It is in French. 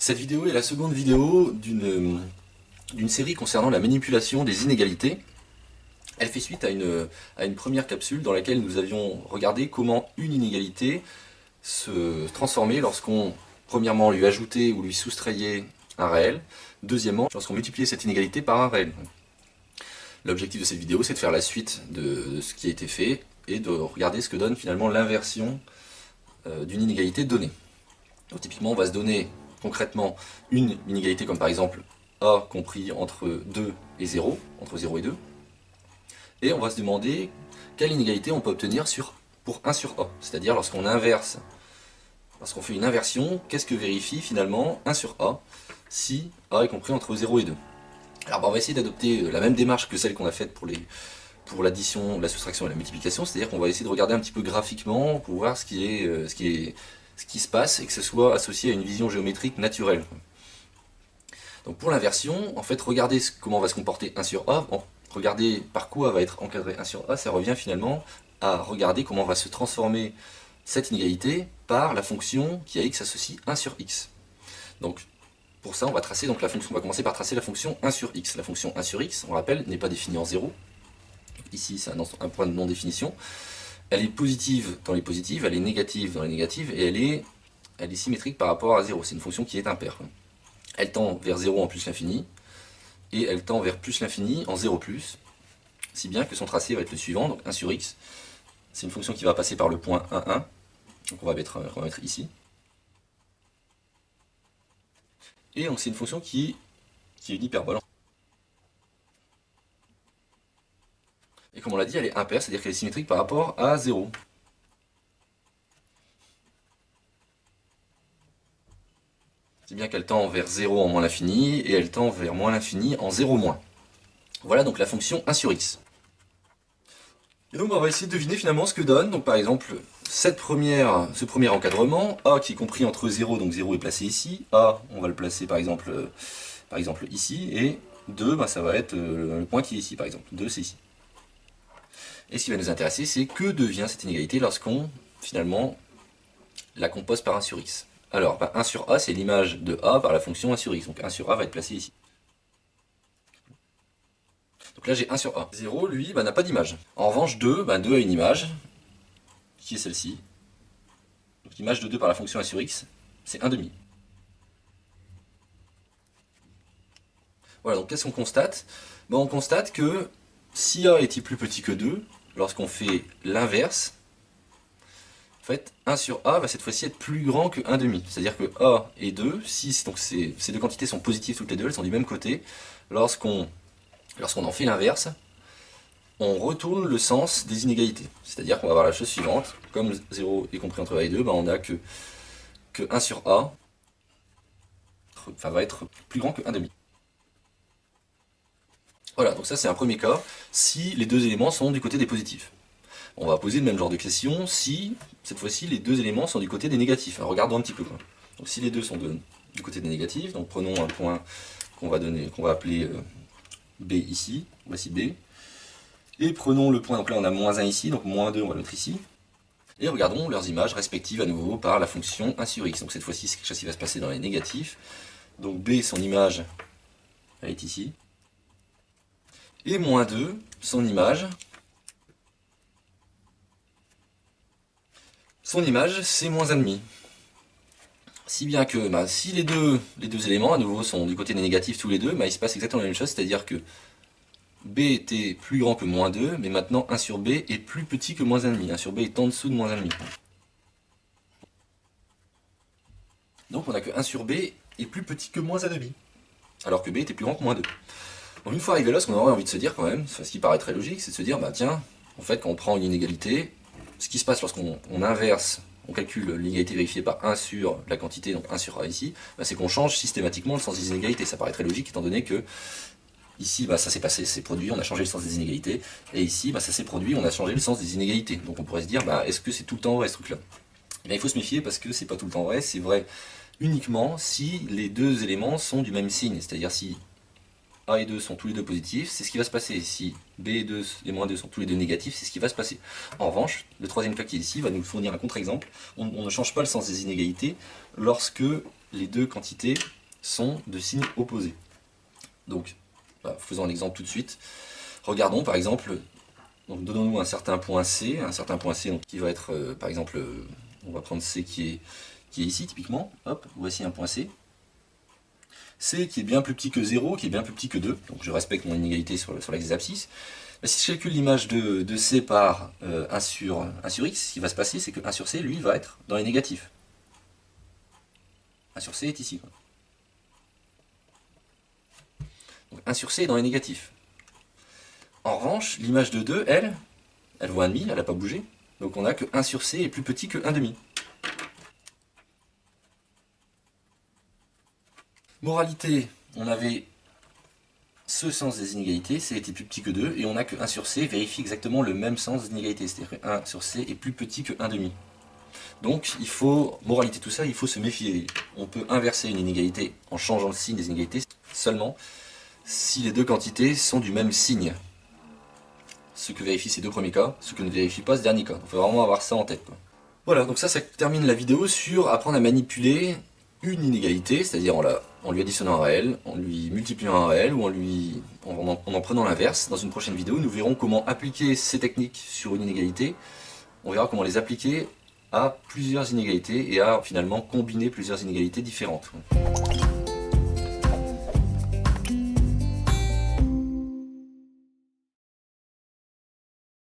Cette vidéo est la seconde vidéo d'une série concernant la manipulation des inégalités. Elle fait suite à une première capsule dans laquelle nous avions regardé comment une inégalité se transformait lorsqu'on, premièrement, lui ajoutait ou lui soustrayait un réel, deuxièmement, lorsqu'on multipliait cette inégalité par un réel. L'objectif de cette vidéo, c'est de faire la suite de ce qui a été fait et de regarder ce que donne finalement l'inversion d'une inégalité donnée. Donc typiquement, on va se donner concrètement une inégalité comme par exemple A compris entre 2 et 0, entre 0 et 2, et on va se demander quelle inégalité on peut obtenir pour 1 sur A, c'est-à-dire lorsqu'on inverse, lorsqu'on fait une inversion, qu'est-ce que vérifie finalement 1 sur A si A est compris entre 0 et 2. Alors on va essayer d'adopter la même démarche que celle qu'on a faite pour l'addition, la soustraction et la multiplication, c'est-à-dire qu'on va essayer de regarder un petit peu graphiquement pour voir ce qui se passe et que ce soit associé à une vision géométrique naturelle. Donc pour l'inversion, en fait, regardez comment va se comporter 1 sur A, regardez par quoi va être encadré 1 sur A, ça revient finalement à regarder comment va se transformer cette inégalité par la fonction qui a x associe 1 sur x. Donc pour ça, on va tracer donc la fonction, on va commencer par tracer la fonction 1 sur x. La fonction 1 sur x, on rappelle, n'est pas définie en 0. Ici, c'est un point de non-définition. Elle est positive dans les positives, elle est négative dans les négatives, et elle est symétrique par rapport à 0. C'est une fonction qui est impaire. Elle tend vers 0 en plus l'infini, et elle tend vers plus l'infini en 0 plus, si bien que son tracé va être le suivant, donc 1 sur x. C'est une fonction qui va passer par le point 1, 1, donc on va mettre ici. Et donc c'est une fonction qui est une hyperbole. Et comme on l'a dit, elle est impaire, c'est-à-dire qu'elle est symétrique par rapport à 0. C'est bien qu'elle tend vers 0 en moins l'infini, et elle tend vers moins l'infini en 0 moins. Voilà donc la fonction 1 sur x. Et donc on va essayer de deviner finalement ce que donne, donc par exemple, ce premier encadrement, A qui est compris entre 0, donc 0 est placé ici, A on va le placer par exemple ici, et 2 ça va être le point qui est ici par exemple, 2 c'est ici. Et ce qui va nous intéresser, c'est que devient cette inégalité lorsqu'on, finalement, la compose par 1 sur x. Alors, 1 sur a, c'est l'image de a par la fonction 1 sur x. Donc 1 sur a va être placé ici. Donc là, j'ai 1 sur a. 0, lui, n'a pas d'image. En revanche, 2, 2 a une image, qui est celle-ci. Donc l'image de 2 par la fonction 1 sur x, c'est 1 demi. Voilà, donc qu'est-ce qu'on constate? On constate que si a est plus petit que 2, lorsqu'on fait l'inverse, en fait, 1 sur a va cette fois-ci être plus grand que 1 demi. C'est-à-dire que a et 2, si donc ces deux quantités sont positives toutes les deux, elles sont du même côté, lorsqu'on en fait l'inverse, on retourne le sens des inégalités. C'est-à-dire qu'on va avoir la chose suivante, comme 0 est compris entre a et 2, on a que 1 sur a va être plus grand que 1 demi. Voilà, donc ça c'est un premier cas, si les deux éléments sont du côté des positifs. On va poser le même genre de question si, cette fois-ci, les deux éléments sont du côté des négatifs. Alors regardons un petit peu. Donc si les deux sont du côté des négatifs, donc prenons un point qu'on va appeler B ici, voici B. Et prenons le point, donc là on a moins 1 ici, donc moins 2 on va le mettre ici. Et regardons leurs images respectives à nouveau par la fonction 1 sur x. Donc cette fois-ci c'est quelque chose qui va se passer dans les négatifs. Donc B, son image, elle est ici. Et moins 2, son image, c'est moins 1,5. Si bien que si les deux éléments à nouveau sont du côté des négatifs tous les deux, il se passe exactement la même chose, c'est-à-dire que B était plus grand que moins 2, mais maintenant 1 sur B est plus petit que moins 1,5. 1 sur B est en dessous de moins 1,5. Donc on a que 1 sur B est plus petit que moins 1,5, alors que B était plus grand que moins 2. Donc une fois arrivé là, ce qu'on aurait envie de se dire quand même, ce qui paraît très logique, c'est de se dire, tiens, en fait quand on prend une inégalité, ce qui se passe lorsqu'on inverse, on calcule l'inégalité vérifiée par 1 sur la quantité, donc 1 sur A ici, c'est qu'on change systématiquement le sens des inégalités. Ça paraît très logique étant donné que ici ça s'est passé, c'est produit, on a changé le sens des inégalités, et ici ça s'est produit, on a changé le sens des inégalités. Donc on pourrait se dire, est-ce que c'est tout le temps vrai ce truc-là? Il faut se méfier parce que c'est pas tout le temps vrai, c'est vrai uniquement si les deux éléments sont du même signe, c'est-à-dire si A et 2 sont tous les deux positifs, c'est ce qui va se passer. Si B et 2 et moins 2 sont tous les deux négatifs, c'est ce qui va se passer. En revanche, le troisième cas qui est ici va nous fournir un contre-exemple. On ne change pas le sens des inégalités lorsque les deux quantités sont de signes opposés. Donc, faisons un exemple tout de suite. Regardons par exemple, donnons-nous un certain point C, donc, qui va être, par exemple, on va prendre C qui est ici typiquement. Hop, voici un point C. C qui est bien plus petit que 0, qui est bien plus petit que 2, donc je respecte mon inégalité sur l'axe des abscisses. Si je calcule l'image de C par 1 sur X, ce qui va se passer, c'est que 1 sur C, lui, va être dans les négatifs. 1 sur C est ici. Donc 1 sur C est dans les négatifs. En revanche, l'image de 2, elle vaut 1,5, elle n'a pas bougé. Donc on a que 1 sur C est plus petit que 1,5. Moralité, on avait ce sens des inégalités, C était plus petit que 2, et on a que 1 sur C vérifie exactement le même sens des inégalités, c'est-à-dire que 1 sur C est plus petit que 1,5. Donc il faut, moralité tout ça, il faut se méfier. On peut inverser une inégalité en changeant le signe des inégalités seulement si les deux quantités sont du même signe. Ce que vérifient ces deux premiers cas, ce que ne vérifie pas ce dernier cas. Il faut vraiment avoir ça en tête, quoi. Voilà, donc ça termine la vidéo sur apprendre à manipuler une inégalité, c'est-à-dire en lui additionnant un réel, en lui multipliant un réel, ou en prenant l'inverse. Dans une prochaine vidéo, nous verrons comment appliquer ces techniques sur une inégalité. On verra comment les appliquer à plusieurs inégalités et à finalement combiner plusieurs inégalités différentes.